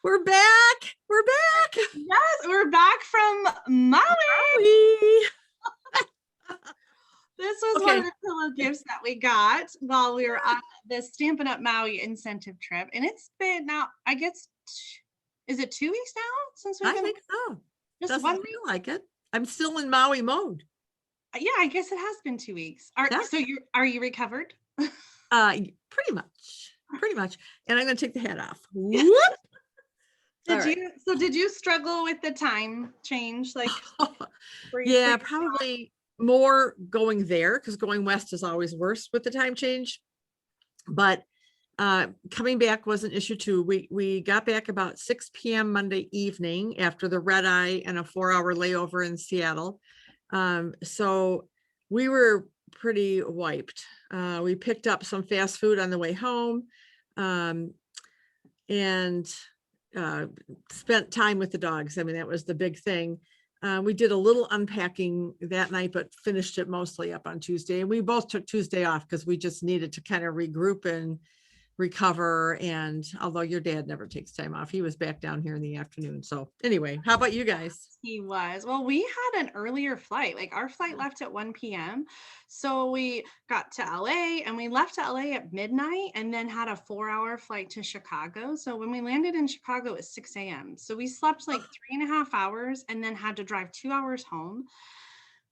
We're back. We're back. Yes, we're back from Maui. This was one of the pillow gifts that we got while we were on the Stampin' Up! Maui Incentive Trip. And it's been now, I guess, is it 2 weeks now since we've been? I think so. Just Doesn't 1 feel week? like it. I'm still in Maui mode. Yeah, I guess it has been 2 weeks. So are you recovered? Pretty much. And I'm going to take the hat off. Did you struggle with the time change? Like, yeah, probably more going there, because going west is always worse with the time change. But coming back was an issue too. We got back about 6 p.m. Monday evening after the red eye and a 4-hour layover in Seattle. So we were pretty wiped. We picked up some fast food on the way home, and spent time with the dogs. I mean, that was the big thing. We did a little unpacking that night, but finished it mostly up on Tuesday. And we both took Tuesday off because we just needed to kind of regroup and recover. And although your dad never takes time off, he was back down here in the afternoon. So anyway, how about you guys? He was. Well, we had an earlier flight. Like, our flight left at 1 p.m. So we got to LA and we left to LA at midnight and then had a 4-hour flight to Chicago. So when we landed in Chicago at 6 a.m. So we slept like 3.5 hours and then had to drive 2 hours home.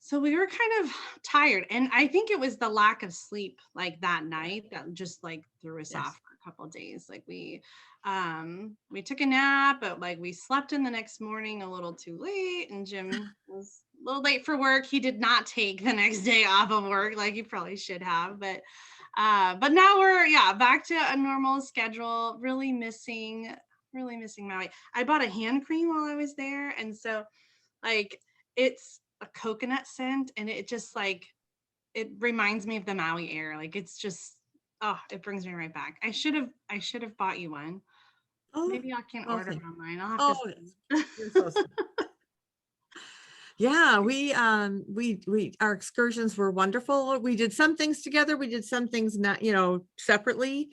So we were kind of tired. And I think it was the lack of sleep like that night that just like threw us off for a couple of days. Like we took a nap, but like we slept in the next morning a little too late, and Jim was a little late for work. He did not take the next day off of work like he probably should have, but now we're back to a normal schedule. Really missing Maui. I bought a hand cream while I was there, and so like it's a coconut scent, and it just like it reminds me of the Maui air. Like, it's just it brings me right back. I should have bought you one. Maybe I can order it online. I'll have to you're so sweet. Yeah, we our excursions were wonderful. We did some things together. We did some things not, separately.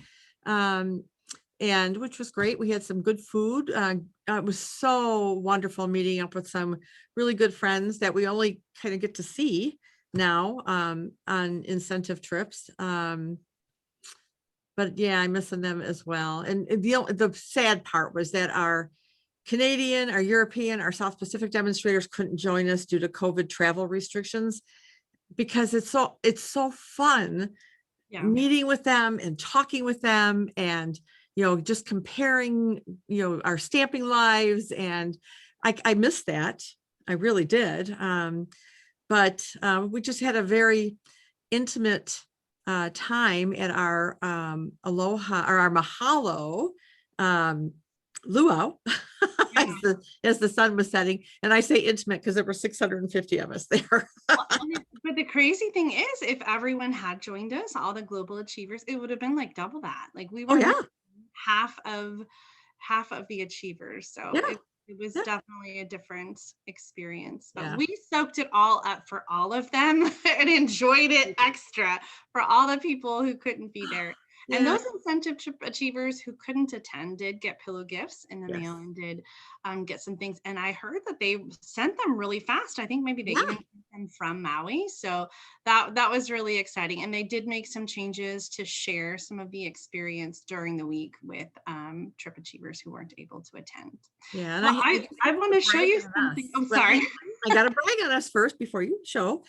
And which was great. We had some good food. It was so wonderful meeting up with some really good friends that we only kind of get to see now on incentive trips. But yeah, I'm missing them as well. And the sad part was that our Canadian, our European, our South Pacific demonstrators couldn't join us due to COVID travel restrictions, because it's so fun meeting with them and talking with them, and just comparing our stamping lives. And I missed that. I really did. But we just had a very intimate time at our Aloha, or our Mahalo luau as the sun was setting. And I say intimate because there were 650 of us there. But the crazy thing is, if everyone had joined us, all the global achievers, it would have been like double that. Like, we were half of the achievers. So it was definitely a different experience, but we soaked it all up for all of them and enjoyed it extra for all the people who couldn't be there. And those incentive trip achievers who couldn't attend did get pillow gifts in the mail, and did get some things. And I heard that they sent them really fast. I think maybe they even sent them from Maui. So that was really exciting. And they did make some changes to share some of the experience during the week with trip achievers who weren't able to attend. Yeah, and I want to show you something. I'm sorry. I got to brag on us first before you show.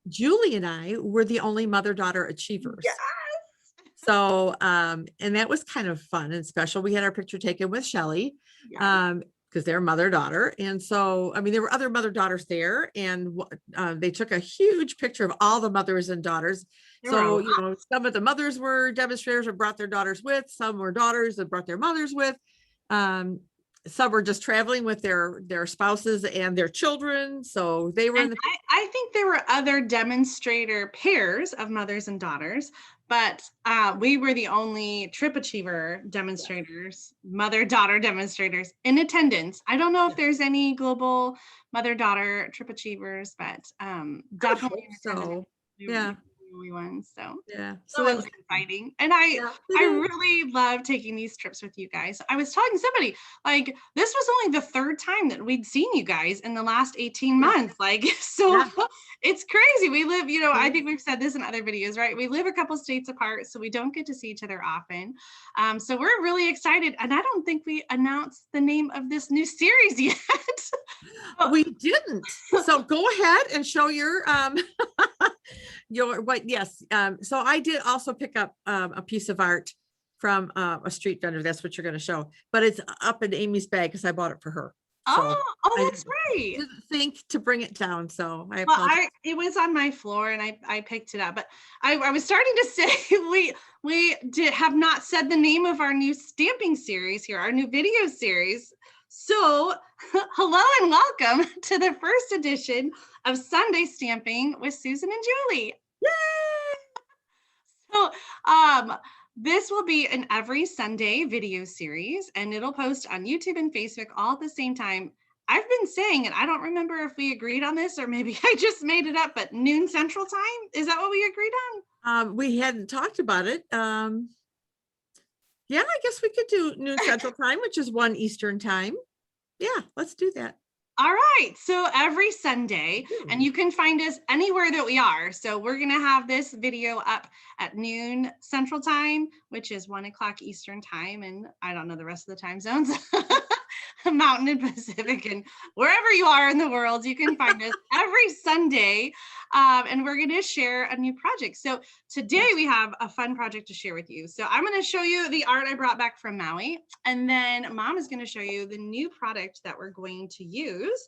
Julie and I were the only mother-daughter achievers. Yes. So, and that was kind of fun and special. We had our picture taken with Shelly, because they're mother-daughter. And so, I mean, there were other mother-daughters there, and they took a huge picture of all the mothers and daughters. So, some of the mothers were demonstrators and brought their daughters with, some were daughters that brought their mothers with. Some were just traveling with their spouses and their children. So they were I think there were other demonstrator pairs of mothers and daughters, but we were the only trip achiever demonstrators, mother-daughter demonstrators in attendance. I don't know if there's any global mother-daughter trip achievers, but definitely so. Yeah. Maui one. So Yeah. so that was exciting. And I really love taking these trips with you guys. I was telling somebody, like, this was only the third time that we'd seen you guys in the last 18 months. Like, so it's crazy. We live, you know, I think we've said this in other videos, right? We live a couple states apart, so we don't get to see each other often. So we're really excited. And I don't think we announced the name of this new series yet. We didn't. So go ahead and show your yes. So I did also pick up a piece of art from a street vendor. That's what you're going to show, but it's up in Amy's bag because I bought it for her. So That's right. Didn't think to bring it down, so I apologize. It was on my floor and I picked it up, but I was starting to say we have not said the name of our new stamping series here, our new video series. So hello and welcome to the first edition of Sunday Stamping with Susan and Julie. Yay! So this will be an every Sunday video series, and it'll post on YouTube and Facebook all at the same time. I've been saying it. I don't remember if we agreed on this or maybe I just made it up, but noon Central Time. Is that what we agreed on? We hadn't talked about it. Yeah, I guess we could do noon Central Time, which is 1 Eastern Time. Yeah, let's do that. All right. So every Sunday, and you can find us anywhere that we are. So we're going to have this video up at noon Central Time, which is 1 o'clock Eastern Time. And I don't know the rest of the time zones. Mountain and Pacific, and wherever you are in the world, you can find us every Sunday. And we're going to share a new project. So today we have a fun project to share with you. So I'm going to show you the art I brought back from Maui, and then Mom is going to show you the new product that we're going to use.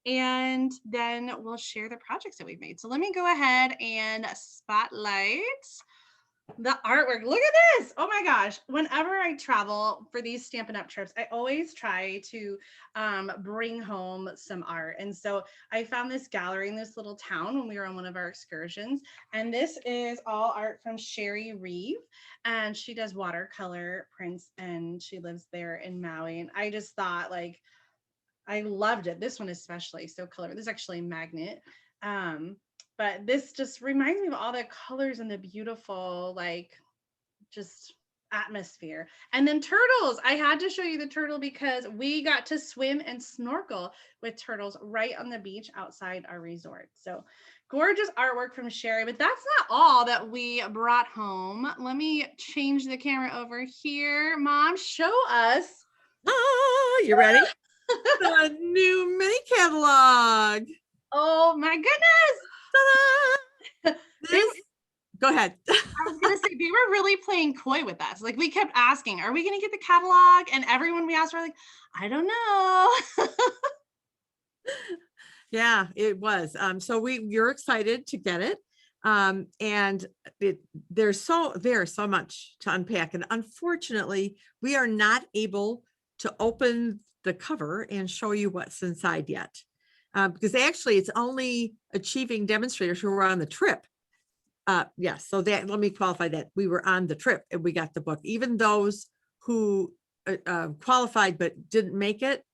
And then we'll share the projects that we've made. So let me go ahead and spotlight the artwork. Look at this. Oh my gosh. Whenever I travel for these Stampin' Up! Trips, I always try to bring home some art. And so I found this gallery in this little town when we were on one of our excursions. And this is all art from Sherry Reeve. And she does watercolor prints and she lives there in Maui. And I just thought, like, I loved it. This one especially, so colorful. This is actually a magnet. But this just reminds me of all the colors and the beautiful, like, just atmosphere. And then turtles. I had to show you the turtle because we got to swim and snorkel with turtles right on the beach outside our resort. So gorgeous artwork from Sherry, but that's not all that we brought home. Let me change the camera over here. Mom, show us. Oh, you ready? The new mini catalog. Oh my goodness. Go ahead. I was gonna say, they were really playing coy with us. Like, we kept asking, are we gonna get the catalog? And everyone we asked were like, I don't know. Yeah, it was. So you're excited to get it. And there's so much to unpack. And unfortunately, we are not able to open the cover and show you what's inside yet. Because actually it's only achieving demonstrators who were on the trip. Yes, so that, let me qualify that. We were on the trip and we got the book. Even those who qualified but didn't make it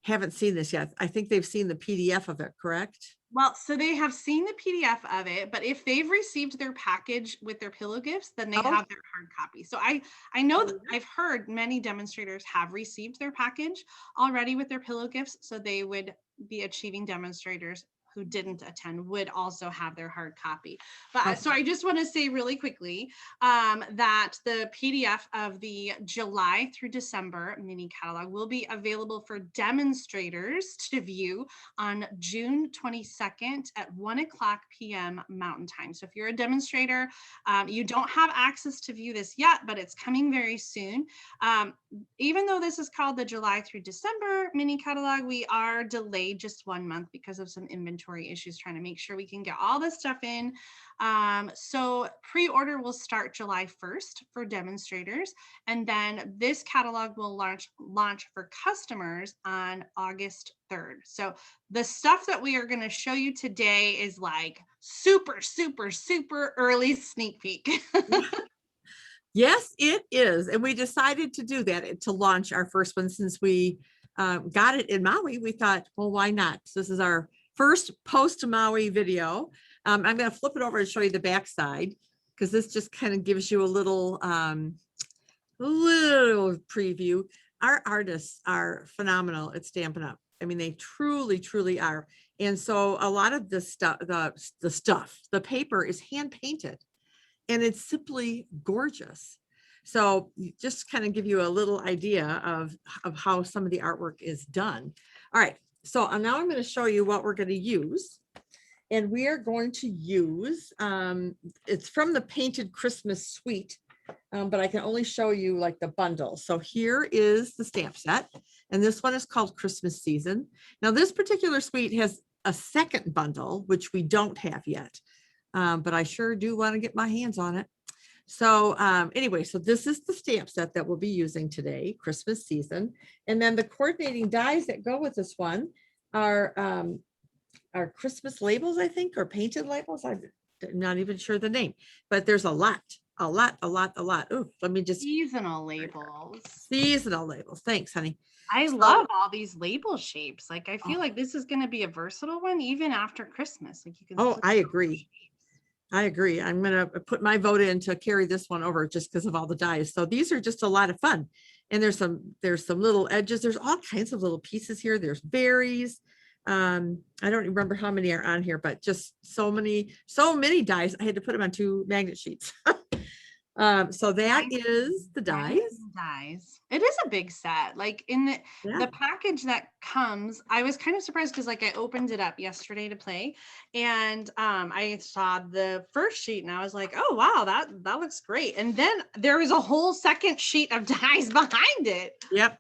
haven't seen this yet. I think they've seen the PDF of it, correct? Well, so they have seen the PDF of it, but if they've received their package with their pillow gifts, then they have their hard copy. So I know that I've heard many demonstrators have received their package already with their pillow gifts, so they would be achieving demonstrators who didn't attend would also have their hard copy. But so I just want to say really quickly that the PDF of the July through December mini catalog will be available for demonstrators to view on June 22nd at 1 o'clock p.m. Mountain Time. So if you're a demonstrator, you don't have access to view this yet, but it's coming very soon. Even though this is called the July through December mini catalog, we are delayed just 1 month because of some inventory issues, trying to make sure we can get all this stuff in. So pre-order will start July 1st for demonstrators, and then this catalog will launch for customers on August 3rd. So the stuff that we are going to show you today is like super, super, super early sneak peek. Yes, it is. And we decided to do that to launch our first one since we got it in Maui. We thought, well, why not? So this is our first post Maui video. I'm going to flip it over and show you the back side, because this just kind of gives you a little preview. Our artists are phenomenal at Stampin' Up. I mean, they truly, truly are. And so a lot of the stuff, the paper is hand painted, and it's simply gorgeous. So just kind of give you a little idea of how some of the artwork is done. All right, so now I'm going to show you what we're going to use. And we are going to use, it's from the Painted Christmas Suite, but I can only show you like the bundle. So here is the stamp set, and this one is called Christmas Season. Now this particular suite has a second bundle, which we don't have yet, but I sure do want to get my hands on it. So anyway, so this is the stamp set that we'll be using today, Christmas Season. And then the coordinating dies that go with this one are Christmas labels, I think, or painted labels. I'm not even sure the name, but there's a lot. Oh, let me just. Seasonal labels. Seasonal labels. Thanks, honey. I love all these label shapes. Like, I feel like this is going to be a versatile one even after Christmas. Like, you can. Oh, I agree. I agree. I'm going to put my vote in to carry this one over just because of all the dies. So these are just a lot of fun. And there's some little edges. There's all kinds of little pieces here. There's berries. I don't remember how many are on here, but just so many dies. I had to put them on 2 magnet sheets. So that is the dies. It is a big set. Like in the package that comes, I was kind of surprised because like I opened it up yesterday to play, and I saw the first sheet and I was like, oh wow, that looks great. And then there was a whole second sheet of dies behind it. Yep.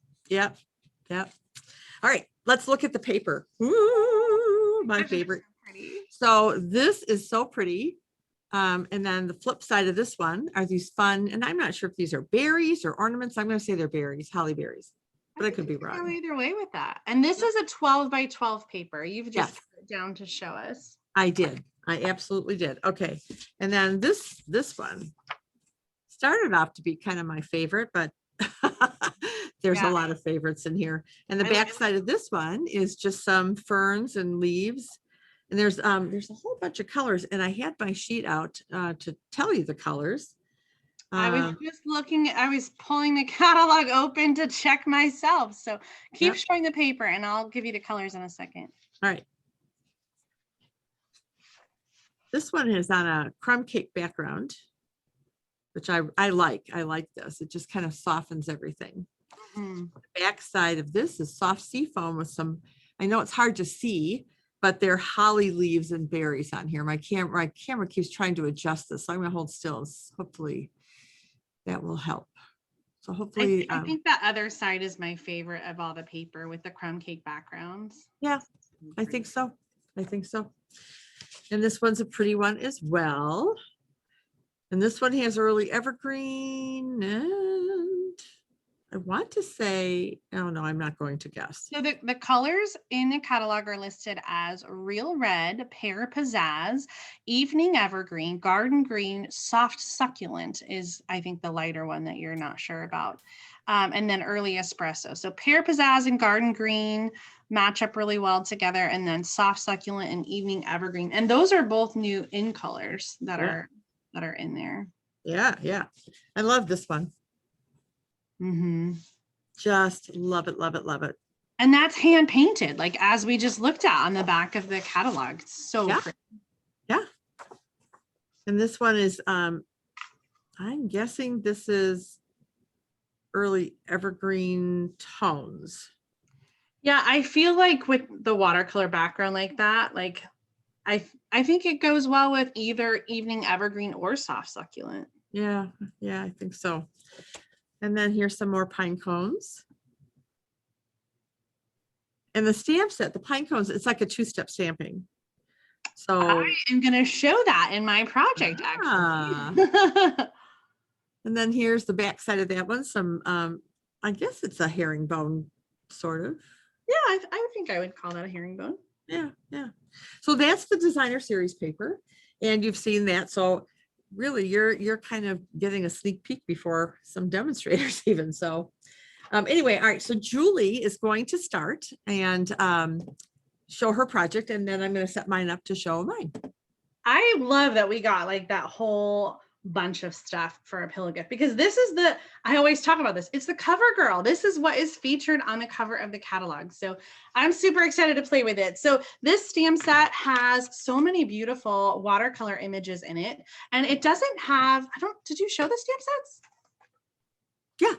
All right, let's look at the paper. Ooh, my favorite. So this is so pretty. And then the flip side of this one are these fun, and I'm not sure if these are berries or ornaments. I'm going to say they're berries, holly berries, but I could be wrong. Go either way with that. And this is a 12 by 12 paper. You've just put it down to show us. I did. I absolutely did. Okay. And then this one started off to be kind of my favorite, but there's a lot of favorites in here. And the back side of this one is just some ferns and leaves. And there's a whole bunch of colors, and I had my sheet out to tell you the colors. I was just I was pulling the catalog open to check myself. So keep showing the paper and I'll give you the colors in a second. All right. This one is on a crumb cake background, which I like. I like this. It just kind of softens everything. Mm-hmm. The back side of this is soft sea foam with some, I know it's hard to see, but they're holly leaves and berries on here. My camera keeps trying to adjust this, so I'm going to hold still. Hopefully that will help. So hopefully. I think that other side is my favorite of all the paper with the crumb cake backgrounds. Yeah, I think so. And this one's a pretty one as well. And this one has early evergreen, and I want to say, oh no, I'm not going to guess. So the colors in the catalog are listed as Real Red, Pear Pizzazz, Evening Evergreen, Garden Green, Soft Succulent is, I think, the lighter one that you're not sure about. And then Early Espresso. So Pear Pizzazz and Garden Green match up really well together. And then Soft Succulent and Evening Evergreen. And those are both new in colors that are in there. Yeah. I love this one. Mm-hmm. Just love it. And that's hand painted, like as we just looked at on the back of the catalog. So pretty. Yeah. And this one is, I'm guessing this is early evergreen tones. Yeah, I feel like with the watercolor background like that, like I think it goes well with either Evening Evergreen or Soft Succulent. Yeah, I think so. And then here's some more pine cones. And the stamp set, the pine cones, it's like a 2-step stamping. So I am going to show that in my project, actually. And then here's the back side of that one. Some, I guess it's a herringbone, sort of. Yeah, I think I would call that a herringbone. Yeah. So that's the designer series paper, and you've seen that. So really, you're kind of getting a sneak peek before some demonstrators even. So anyway, all right. So Julie is going to start and show her project, and then I'm going to set mine up to show mine. I love that we got like that whole bunch of stuff for a pillow gift, because this is I always talk about this. It's the cover girl. This is what is featured on the cover of the catalog. So I'm super excited to play with it. So this stamp set has so many beautiful watercolor images in it. And it doesn't have, did you show the stamp sets? Yeah.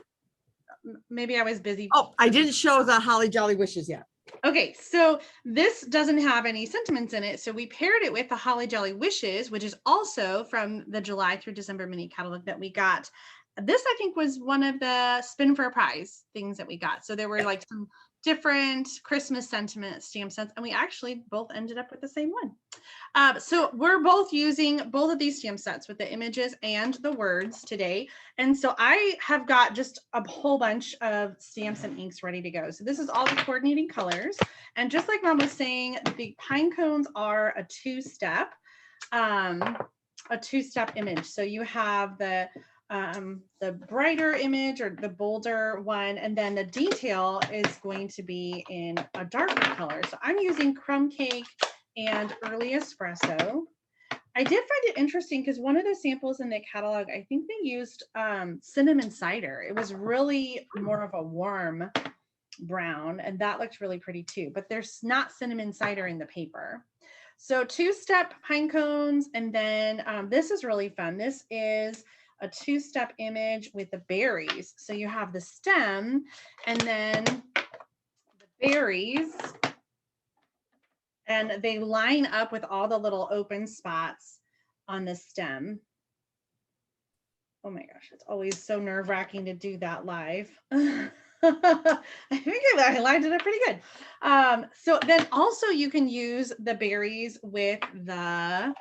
Maybe I was busy. Oh, I didn't show the Holly Jolly Wishes yet. Okay, so this doesn't have any sentiments in it. So we paired it with the Holly Jolly Wishes, which is also from the July through December mini catalog that we got. This, I think, was one of the spin for a prize things that we got. So there were like some different Christmas sentiment stamp sets, and we actually both ended up with the same one. So we're both using both of these stamp sets with the images and the words today. And so I have got just a whole bunch of stamps and inks ready to go. So this is all the coordinating colors. And just like Mom was saying, the pine cones are a two-step image. So you have the brighter image or the bolder one, and then the detail is going to be in a darker color. So I'm using Crumb Cake and Early Espresso. I did find it interesting because one of the samples in the catalog, I think they used cinnamon cider. It was really more of a warm brown, and that looked really pretty too, but there's not cinnamon cider in the paper. So two-step pine cones, and then this is really fun. This is a two-step image with the berries. So you have the stem and then the berries, and they line up with all the little open spots on the stem. Oh my gosh, it's always so nerve-wracking to do that live. I think I lined it up pretty good. So then also you can use the berries with the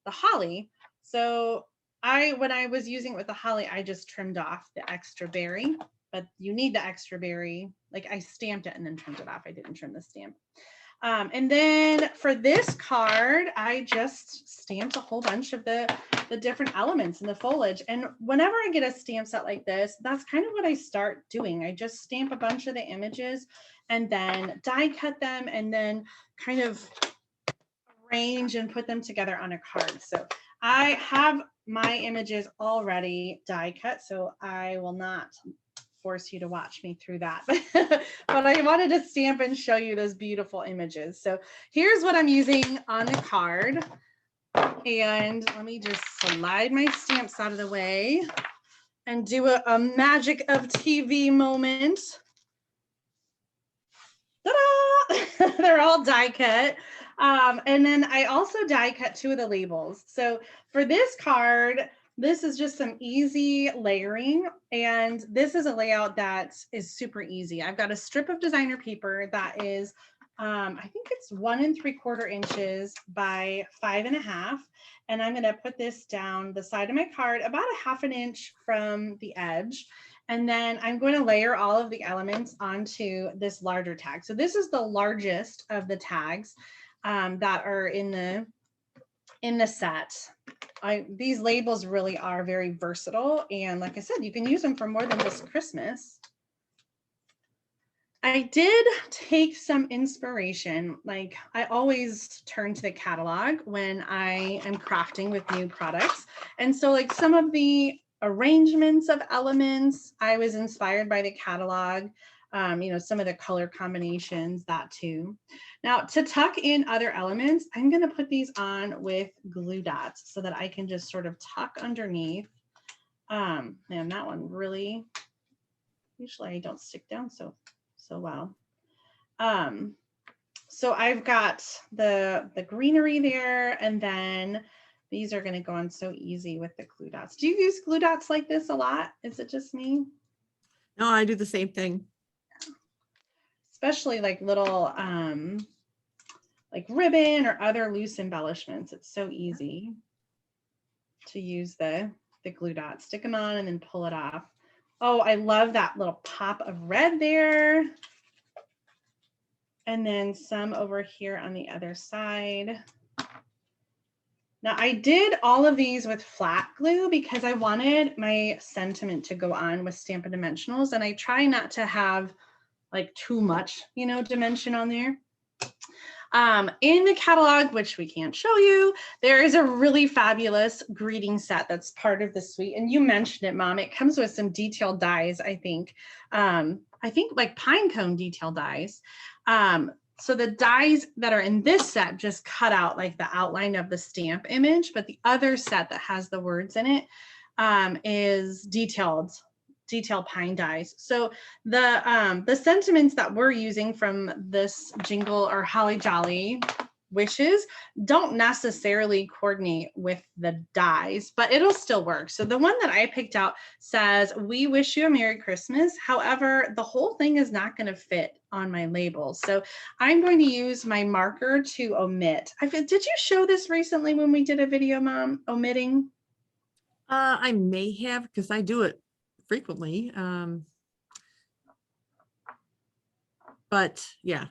holly. So when I was using it with the holly, I just trimmed off the extra berry, but you need the extra berry. Like I stamped it and then trimmed it off. I didn't trim the stamp. And then for this card, I just stamped a whole bunch of the different elements in the foliage. And whenever I get a stamp set like this, that's kind of what I start doing. I just stamp a bunch of the images and then die cut them and then kind of arrange and put them together on a card. So I have my images already die cut, so I will not force you to watch me through that. But I wanted to stamp and show you those beautiful images. So here's what I'm using on the card. And let me just slide my stamps out of the way and do a magic of TV moment. Ta-da! They're all die cut. And then I also die cut two of the labels. So for this card, this is just some easy layering, and this is a layout that is super easy. I've got a strip of designer paper that is, I think it's 1 3/4 inches by 5.5, and I'm going to put this down the side of my card about 1/2 inch from the edge. And then I'm going to layer all of the elements onto this larger tag. So this is the largest of the tags that are in the set. These labels really are very versatile. And like I said, you can use them for more than just Christmas. I did take some inspiration. Like I always turn to the catalog when I am crafting with new products. And so like some of the arrangements of elements, I was inspired by the catalog. Some of the color combinations, that too. Now to tuck in other elements, I'm going to put these on with glue dots so that I can just sort of tuck underneath. Man, that one really, usually I don't stick down so well. So I've got the greenery there, and then these are going to go on so easy with the glue dots. Do you use glue dots like this a lot? Is it just me? No, I do the same thing. Especially like little like ribbon or other loose embellishments. It's so easy to use the glue dots. Stick them on and then pull it off. Oh, I love that little pop of red there. And then some over here on the other side. Now I did all of these with flat glue because I wanted my sentiment to go on with Stampin' Dimensionals, and I try not to have like too much, dimension on there. In the catalog, which we can't show you, there is a really fabulous greeting set that's part of the suite. And you mentioned it, Mom. It comes with some detailed dies, I think. I think like pine cone detail dies. So the dies that are in this set just cut out like the outline of the stamp image, but the other set that has the words in it is detailed pine dies. So the sentiments that we're using from this jingle or Holly Jolly wishes don't necessarily coordinate with the dies, but it'll still work. So the one that I picked out says, "We wish you a Merry Christmas." However, the whole thing is not going to fit on my label. So I'm going to use my marker to omit. Did you show this recently when we did a video, Mom, omitting? I may have, because I do it frequently. But yeah.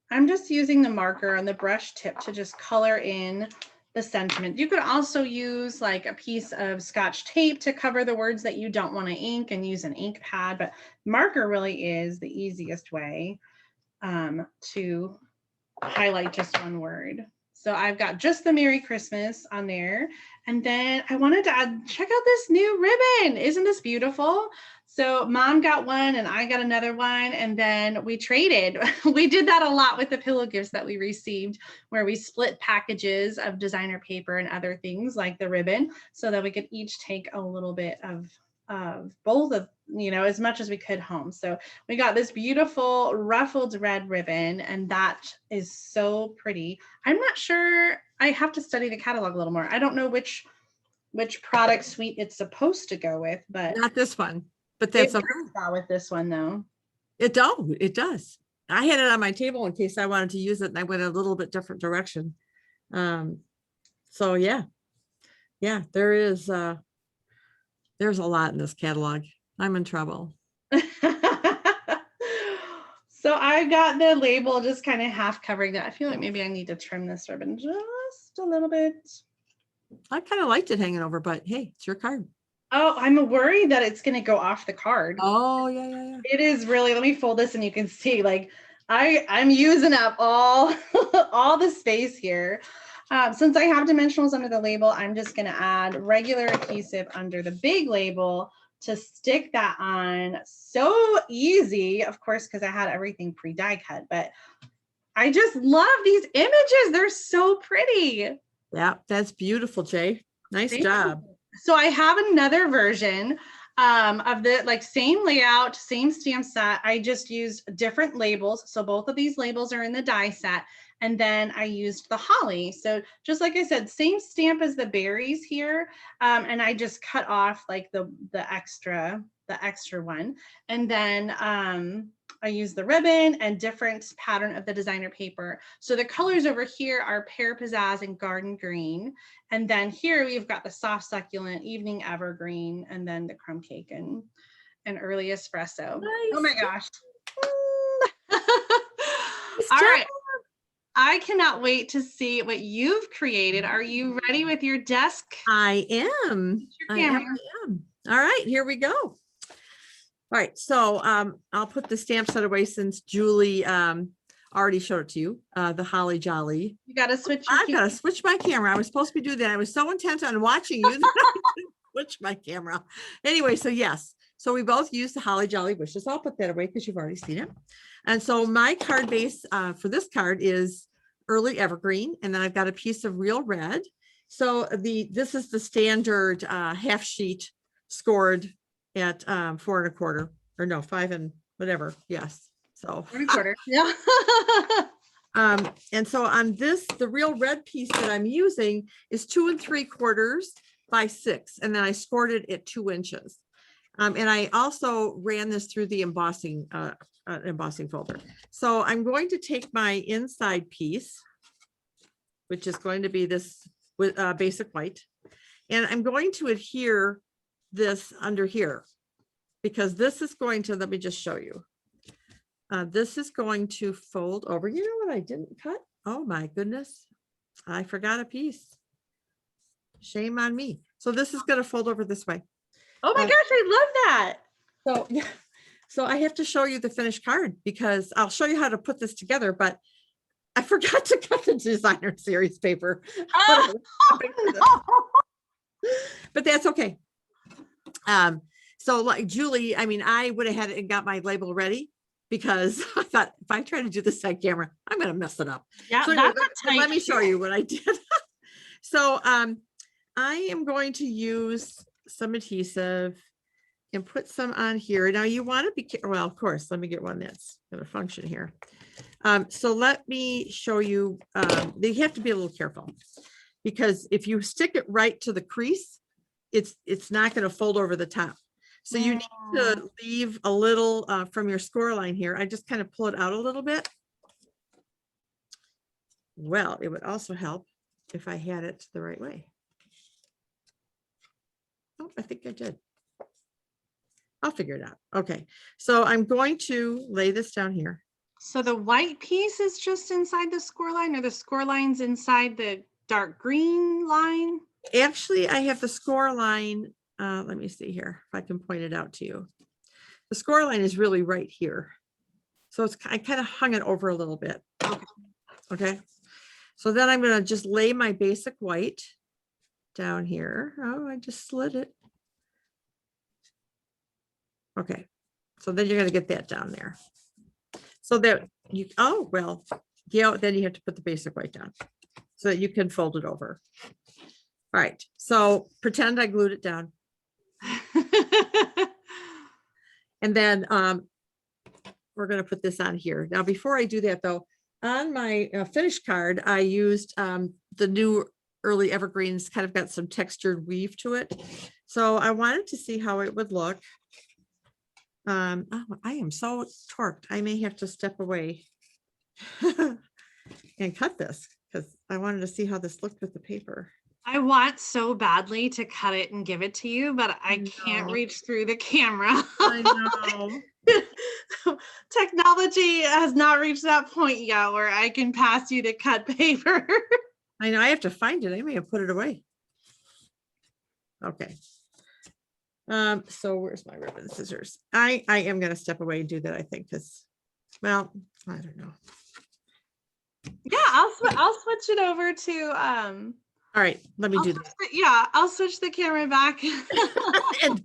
I'm just using the marker on the brush tip to just color in the sentiment. You could also use like a piece of Scotch tape to cover the words that you don't want to ink and use an ink pad, but marker really is the easiest way to highlight just one word. So I've got just the Merry Christmas on there. And then I wanted to add, check out this new ribbon. Isn't this beautiful? So Mom got one and I got another one, and then we traded. We did that a lot with the pillow gifts that we received, where we split packages of designer paper and other things like the ribbon, so that we could each take a little bit of both of, as much as we could home. So we got this beautiful ruffled red ribbon, and that is so pretty. I'm not sure, I have to study the catalog a little more. I don't know which product suite it's supposed to go with, but not this one, but that's okay. With this one though. It does. I had it on my table in case I wanted to use it, and I went a little bit different direction. So yeah, there's a lot in this catalog. I'm in trouble. So I got the label just kind of half covering that. I feel like maybe I need to trim this ribbon just a little bit. I kind of liked it hanging over, but hey, it's your card. Oh, I'm worried that it's going to go off the card. Oh, yeah. It is really, let me fold this and you can see, like, I'm using up all the space here. Since I have dimensionals under the label, I'm just going to add regular adhesive under the big label to stick that on. So easy, of course, because I had everything pre-die cut, but I just love these images. They're so pretty. Yeah, that's beautiful, Jay. Nice job. So I have another version of the same layout, same stamp set. I just used different labels. So both of these labels are in the die set. And then I used the holly. So just like I said, same stamp as the berries here. And I just cut off like the extra one. And then I use the ribbon and different pattern of the designer paper. So the colors over here are Pear Pizzazz and Garden Green. And then here we've got the soft succulent, evening evergreen, and then the crumb cake and early espresso. Nice. Oh my gosh. All right. I cannot wait to see what you've created. Are you ready with your desk? I am. I am. All right, here we go. All right, so I'll put the stamp set away since Julie already showed it to you, the Holly Jolly. You got to switch. I've got to switch my camera. I was supposed to be doing that. I was so intent on watching you that I didn't switch my camera. Anyway, so yes. So we both use the Holly Jolly wishes. I'll put that away because you've already seen it. And so my card base for this card is early evergreen, and then I've got a piece of real red. So this is the standard half sheet scored at 4 1/4, or no, 5 and whatever. Yes, so 4 1/4. Yeah. And so on this, the real red piece that I'm using is 2 3/4 by 6, and then I scored it at 2 inches. And I also ran this through the embossing folder. So I'm going to take my inside piece, which is going to be this with basic white, and I'm going to adhere this under here, because this is going to, let me just show you. This is going to fold over. You know what I didn't cut? Oh my goodness. I forgot a piece. Shame on me. So this is going to fold over this way. Oh my gosh, I love that. So yeah, So I have to show you the finished card because I'll show you how to put this together, but I forgot to cut the designer series paper. Oh, no. But that's okay. So like Julie, I mean, I would have had it and got my label ready because I thought if I try to do this on camera, I'm going to mess it up. Yeah, So anyway, that's a tight let me show fit. you what I did. So I am going to use some adhesive and put some on here. Now you want to be, well, of course, let me get one that's going to function here. So let me show you, they have to be a little careful because if you stick it right to the crease, it's not going to fold over the top. So you need to leave a little from your score line here. I just kind of pull it out a little bit. Well, it would also help if I had it the right way. Oh, I think I did. I'll figure it out. Okay, so I'm going to lay this down here. So the white piece is just inside the score line, or the score line's inside the dark green line? Actually, I have the score line. Let me see here if I can point it out to you. The score line is really right here. So it's, I kind of hung it over a little bit. Okay. So then I'm going to just lay my basic white down here. Oh, I just slid it. Okay. So then you're going to get that down there. So that you, oh, well, yeah, then you have to put the basic white down so that you can fold it over. All right. So pretend I glued it down. And then we're going to put this on here. Now, before I do that, though, on my finished card, I used the new early evergreens, kind of got some textured weave to it. So I wanted to see how it would look. Oh, I am so torqued. I may have to step away and cut this because I wanted to see how this looked with the paper. I want so badly to cut it and give it to you, but I can't reach through the camera. I know. Technology has not reached that point yet where I can pass you to cut paper. I know. I have to find it. I may have put it away. Okay. So where's my ribbon and scissors? I am going to step away and do that, I think, because, well, I don't know. Yeah, I'll switch it over to all right, let me do that. Yeah, I'll switch the camera back. And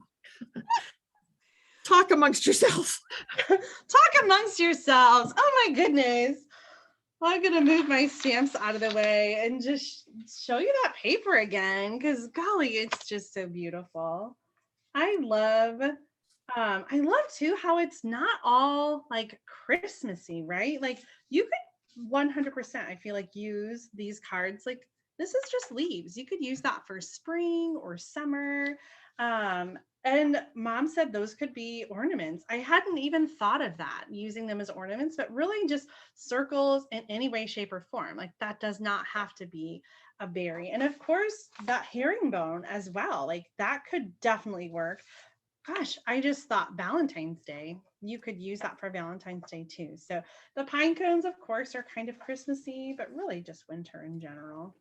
talk amongst yourselves. Talk amongst yourselves. Oh my goodness. Well, I'm gonna move my stamps out of the way and just show you that paper again, because golly, it's just so beautiful. I love too how it's not all like Christmassy, right? Like you could 100%, I feel like, use these cards like this is just leaves. You could use that for spring or summer. And mom said those could be ornaments. I hadn't even thought of that, using them as ornaments, but really just circles in any way, shape, or form. Like that does not have to be a berry. And of course, that herringbone as well. Like that could definitely work. Gosh, I just thought Valentine's Day, you could use that for Valentine's Day too. So the pine cones, of course, are kind of Christmassy, but really just winter in general.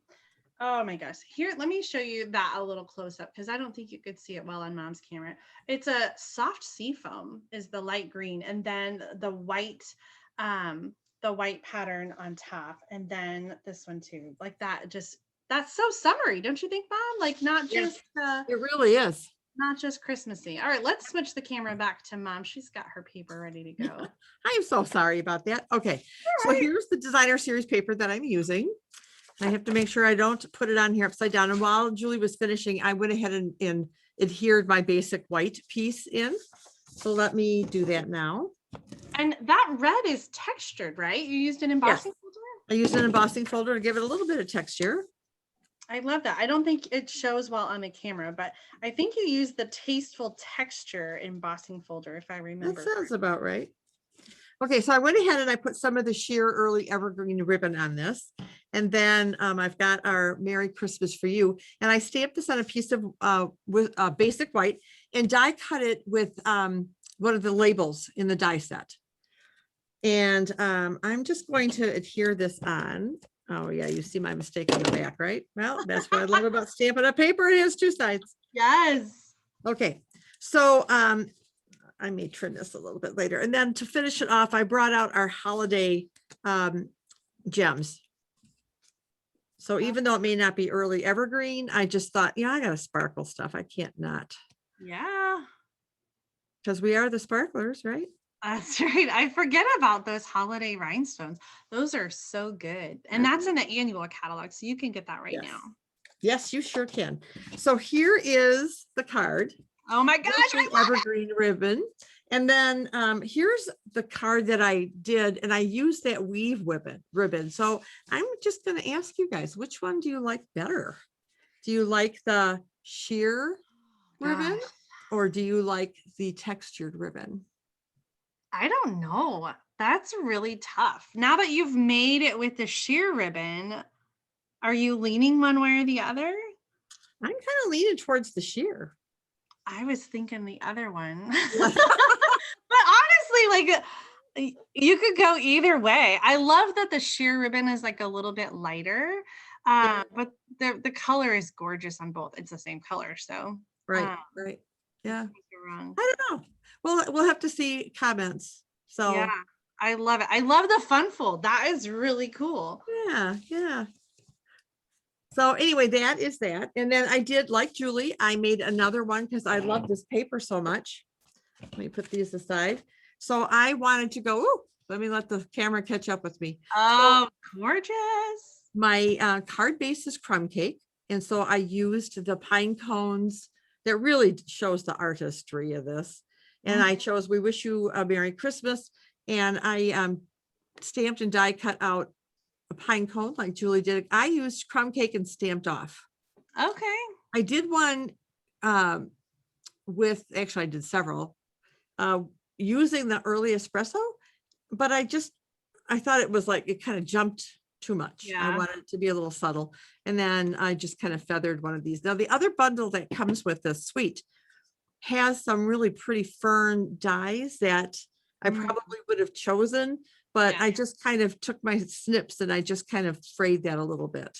Oh my gosh. Here, let me show you that a little close up because I don't think you could see it well on mom's camera. It's a soft sea foam is the light green, and then the white pattern on top, and then this one too. Like that, just that's so summery, don't you think, Mom? Like not just it really is. Not just Christmassy. All right, let's switch the camera back to Mom. She's got her paper ready to go. I am so sorry about that. Okay, so here's the designer series paper that I'm using. I have to make sure I don't put it on here upside down. And while Julie was finishing, I went ahead and adhered my basic white piece in. So let me do that now. And that red is textured, right? You used an embossing folder? I used an embossing folder to give it a little bit of texture. I love that. I don't think it shows well on the camera, but I think you used the Tasteful Texture embossing folder, if I remember. That sounds about right. Okay, so I went ahead and I put some of the sheer early evergreen ribbon on this. And then I've got our Merry Christmas for You. And I stamped this on a piece of with basic white and die cut it with one of the labels in the die set. And I'm just going to adhere this on. Oh yeah, you see my mistake on the back, right? Well, that's what I love about stamping on paper. It has two sides. Yes. Okay, so I may trim this a little bit later. And then to finish it off, I brought out our holiday gems. So even though it may not be early evergreen, I just thought, yeah, I got to sparkle stuff. I can't not. Yeah. Because we are the sparklers, right? That's right. I forget about those holiday rhinestones. Those are so good. And that's in the annual catalog. So you can get that right Yes. now. Yes, you sure can. So here is the card. Oh my gosh. With the evergreen ribbon. And then here's the card that I did, and I used that weave ribbon. So I'm just going to ask you guys, which one do you like better? Do you like the sheer ribbon, or do you like the textured ribbon? I don't know. That's really tough. Now that you've made it with the sheer ribbon, are you leaning one way or the other? I'm kind of leaning towards the sheer. I was thinking the other one. But honestly, like you could go either way. I love that the sheer ribbon is like a little bit lighter, but the color is gorgeous on both. It's the same color, so right. Yeah. Wrong. I don't know. Well, we'll have to see comments. So yeah, I love it. I love the fun fold. That is really cool. Yeah. So anyway, that is that. And then I did, like Julie, I made another one because I love this paper so much. Let me put these aside. So I wanted to go, let me let the camera catch up with me. Oh, so, gorgeous. My card base is crumb cake. And so I used the pine cones that really shows the artistry of this. And I chose We Wish You a Merry Christmas. And I stamped and die cut out a pine cone like Julie did. I used crumb cake and stamped off. Okay. I did one with, actually I did several using the early espresso, but I thought it was like, it kind of jumped too much. Yeah. I wanted it to be a little subtle. And then I just kind of feathered one of these. Now the other bundle that comes with this suite has some really pretty fern dies that I probably would have chosen, but I just kind of took my snips and I just kind of frayed that a little bit.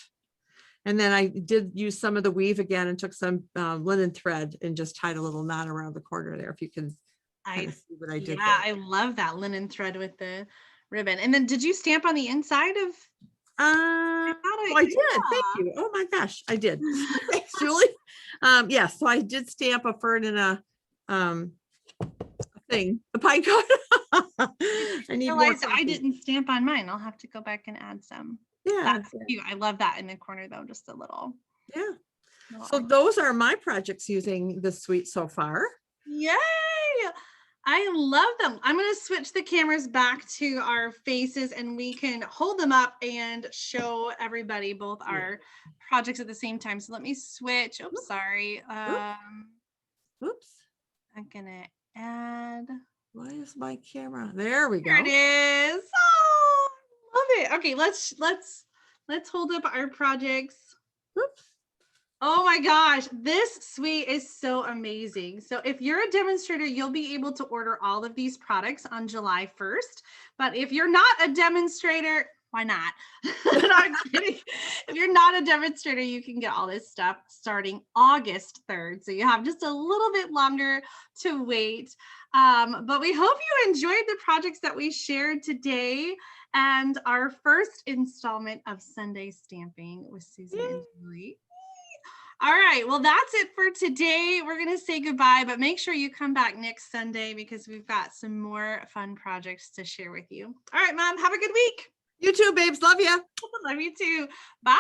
And then I did use some of the weave again and took some linen thread and just tied a little knot around the corner there. If you can kind of see what I did. Yeah, there. I love that linen thread with the ribbon. And then did you stamp on the inside of? I did. Thank you. Oh my gosh, I did. Thanks, Julie. Yeah, so I did stamp a fern and a thing, a pine cone. I didn't stamp on mine. I'll have to go back and add some. Yeah, that's cute. I love that in the corner though, just a little. Yeah. So those are my projects using this suite so far. Yay! I love them. I'm going to switch the cameras back to our faces and we can hold them up and show everybody both our projects at the same time. So let me switch. Oops, sorry. Oops. I'm going to add. Why is my camera? There we go. There it is. Oh, love it. Okay, let's hold up our projects. Oops. Oh my gosh, this suite is so amazing. So if you're a demonstrator, you'll be able to order all of these products on July 1st. But if you're not a demonstrator, why not? Not kidding. If you're not a demonstrator, you can get all this stuff starting August 3rd. So you have just a little bit longer to wait. But we hope you enjoyed the projects that we shared today and our first installment of Sunday Stamping with Susan and Julie. All right, well, that's it for today. We're going to say goodbye, but make sure you come back next Sunday because we've got some more fun projects to share with you. All right, Mom, have a good week. You too, babes. Love you. Love you too. Bye.